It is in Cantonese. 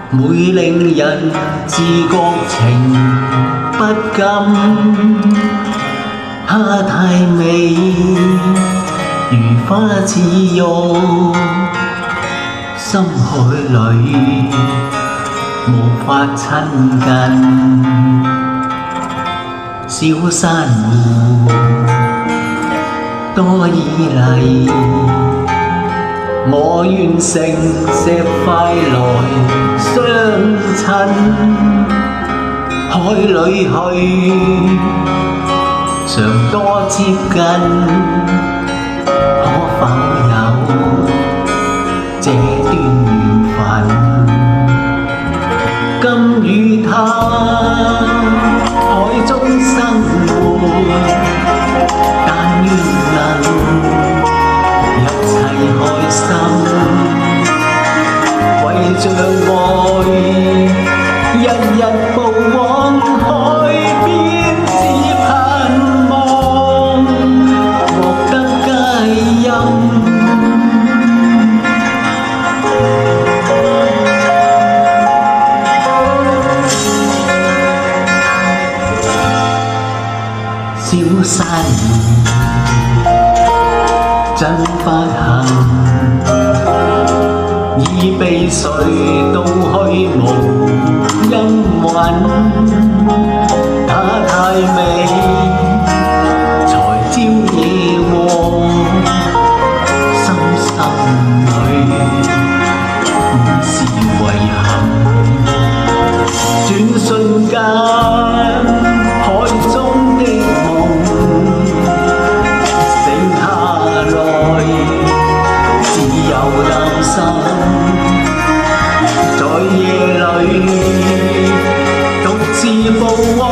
每令人自覺情不禁。她太美，如花似玉，心海裏無法親近。小珊瑚多依麗，我願乘石塊來相親。海裏去，常多接近，可否有這段緣分？今與他海中生活，但願能一齊開心，為着愛，日日步往海邊，只盼望獲得佳音。小珊瑚真不幸，已被誰盜去無音韻。她太美，才招惹禍，心裏滿是遺憾。轉瞬間，海中的只有擔心，在夜裏獨自步往。